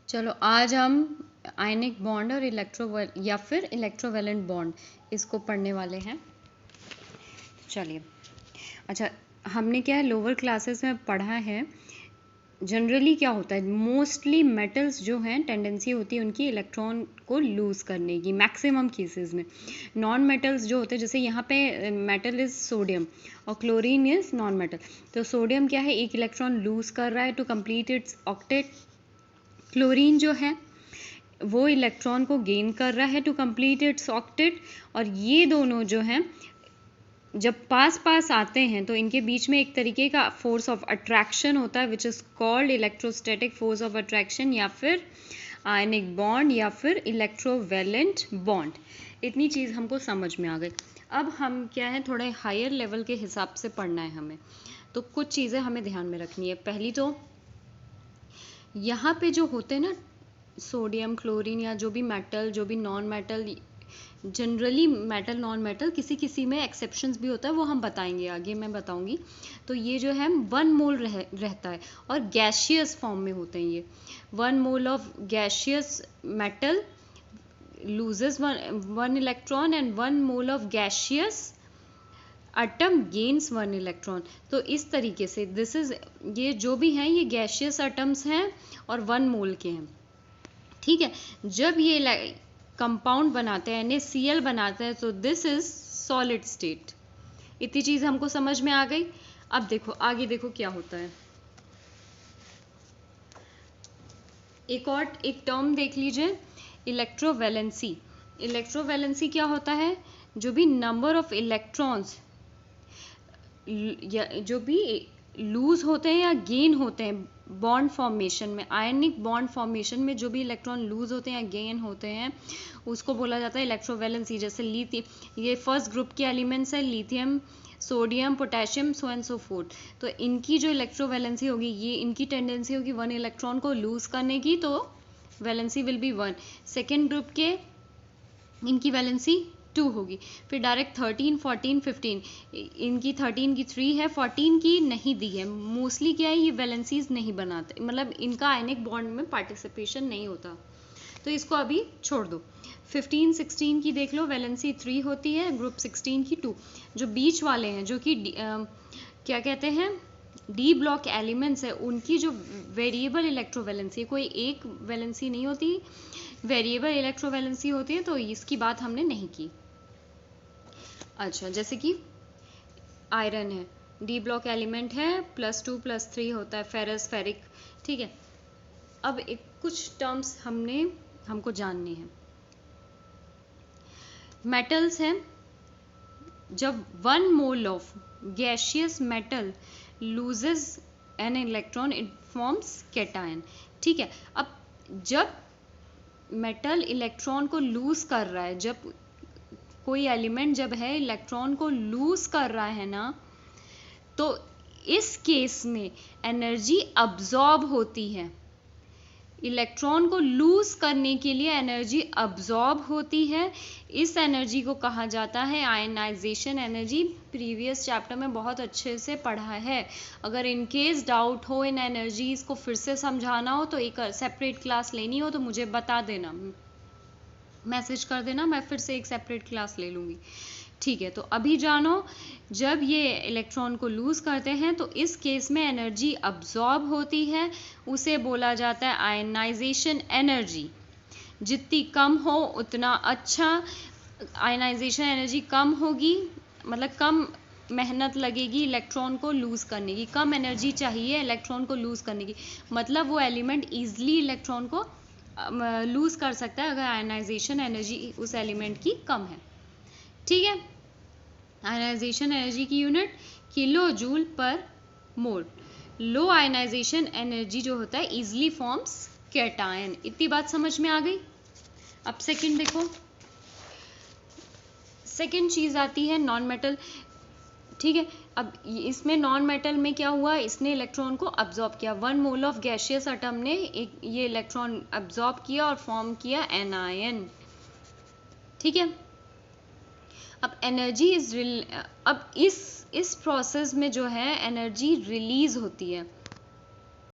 चलो आज हम आयनिक बॉन्ड और या फिर इलेक्ट्रोवैलेंट बॉन्ड इसको पढ़ने वाले हैं। चलिए, अच्छा, हमने क्या है लोअर क्लासेस में पढ़ा है। जनरली क्या होता है, मोस्टली मेटल्स जो हैं टेंडेंसी होती है उनकी इलेक्ट्रॉन को लूज़ करने की मैक्सिमम केसेस में। नॉन मेटल्स जो होते हैं, जैसे यहाँ पे मेटल इज़ सोडियम और क्लोरीन इज़ नॉन मेटल। तो सोडियम क्या है, एक इलेक्ट्रॉन लूज़ कर रहा है to complete its octet. Chlorine जो है वो इलेक्ट्रॉन को गेन कर रहा है टू कंप्लीट इट्स ऑक्टेट। और ये दोनों जो हैं जब पास पास आते हैं तो इनके बीच में एक तरीके का फोर्स ऑफ अट्रैक्शन होता है which is called electrostatic force of attraction, या फिर आयनिक बॉन्ड या फिर इलेक्ट्रोवैलेंट बॉन्ड। इतनी चीज़ हमको समझ में आ गई। अब हम क्या है, थोड़े हायर लेवल के हिसाब से पढ़ना है हमें, तो कुछ चीज़ें हमें ध्यान में रखनी है। पहली तो यहाँ पे जो होते हैं ना सोडियम, क्लोरीन या जो भी मेटल, जो भी non metal, generally metal non metal, किसी किसी में एक्सेप्शंस भी होता है, वो हम बताएंगे आगे, मैं बताऊंगी। तो ये जो है 1 मोल रहता है और गैशियस फॉर्म में होते हैं ये। 1 mole of gaseous metal loses 1 electron and 1 mole of gaseous atom gains 1 electron. तो इस तरीके से दिस इज, ये जो भी हैं ये गैशियस एटम्स हैं और 1 मोल के हैं। ठीक है, जब ये कंपाउंड बनाते हैं, NaCl बनाते हैं, तो दिस इज सॉलिड स्टेट। इतनी चीज हमको समझ में आ गई। अब देखो आगे, देखो क्या होता है। एक टर्म देख लीजिए, इलेक्ट्रोवैलेंसी। इलेक्ट्रोवैलेंसी क्या होता है, जो भी नंबर ऑफ इलेक्ट्रॉन्स जो भी लूज होते हैं या गेन होते हैं बॉन्ड फॉर्मेशन में, आयनिक बॉन्ड फॉर्मेशन में जो भी इलेक्ट्रॉन लूज होते हैं या गेन होते हैं, उसको बोला जाता है इलेक्ट्रोवैलेंसी। जैसे लिथियम, ये फर्स्ट ग्रुप के एलिमेंट्स है, lithium, sodium, potassium, so and so fourth. तो इनकी जो इलेक्ट्रोवैलेंसी होगी, ये इनकी टेंडेंसी होगी 1 इलेक्ट्रॉन को लूज करने की, तो valency will be 1। Second group के इनकी वैलेंसी 2 होगी। फिर डायरेक्ट 13, 14, 15, इनकी 13 की 3 है, 14 की नहीं दी है। मोस्टली क्या है, ये वैलेंसीज नहीं बनाते, मतलब इनका आयनिक बॉन्ड में पार्टिसिपेशन नहीं होता, तो इसको अभी छोड़ दो। 15, 16 की देख लो, वैलेंसी 3 होती है, ग्रुप 16 की 2। जो बीच वाले हैं, जो कि क्या कहते हैं, डी ब्लॉक एलिमेंट्स है, उनकी जो वेरिएबल इलेक्ट्रोवैलेंसी, कोई एक वैलेंसी नहीं होती, वेरिएबल इलेक्ट्रोवैलेंसी होती है, तो इसकी बात हमने नहीं की। अच्छा, जैसे कि आयरन है, डी ब्लॉक एलिमेंट है, +2 +3 होता है, फेरस, फेरिक। ठीक है, अब एक कुछ टर्म्स हमको जानने हैं। मेटल्स हैं, जब 1 mole of gaseous metal loses an electron, it forms cation. ठीक है, अब जब मेटल इलेक्ट्रॉन को लूज कर रहा है, जब कोई एलिमेंट जब है इलेक्ट्रॉन को लूज कर रहा है ना, तो इस केस में एनर्जी अब्जॉर्ब होती है। इलेक्ट्रॉन को लूज करने के लिए एनर्जी अब्जॉर्ब होती है। इस एनर्जी को कहा जाता है आयनाइजेशन एनर्जी। प्रीवियस चैप्टर में बहुत अच्छे से पढ़ा है। अगर इन केस डाउट हो इन एनर्जीज को फिर से समझाना हो, तो एक सेपरेट क्लास लेनी हो, तो मुझे बता देना, मैसेज कर देना, मैं फिर से एक सेपरेट क्लास ले लूँगी। ठीक है, तो अभी जानो, जब ये इलेक्ट्रॉन को लूज करते हैं तो इस केस में एनर्जी अब्जॉर्ब होती है, उसे बोला जाता है आयनाइजेशन एनर्जी। जितनी कम हो उतना अच्छा। आयनाइजेशन एनर्जी कम होगी, मतलब कम मेहनत लगेगी इलेक्ट्रॉन को लूज करने की, कम एनर्जी चाहिए इलेक्ट्रॉन को लूज करने की, मतलब वो एलिमेंट ईजिली इलेक्ट्रॉन को लूज कर सकता है अगर आयनाइजेशन एनर्जी उस एलिमेंट की कम है। ठीक है, आयनाइजेशन एनर्जी की यूनिट किलो जूल पर मोल। लो आयनाइजेशन एनर्जी जो होता है इजिली फॉर्म्स कैटायन। इतनी बात समझ में आ गई। अब सेकंड देखो, सेकंड चीज आती है नॉन मेटल। ठीक है, अब इसमें नॉन मेटल में क्या हुआ, इसने इलेक्ट्रॉन को अब्जॉर्ब किया। 1 मोल ऑफ गैशियस एटम ने ये इलेक्ट्रॉन अब्जॉर्ब किया और फॉर्म किया एनायन। ठीक है, अब एनर्जी अब इस प्रोसेस में जो है एनर्जी रिलीज होती है।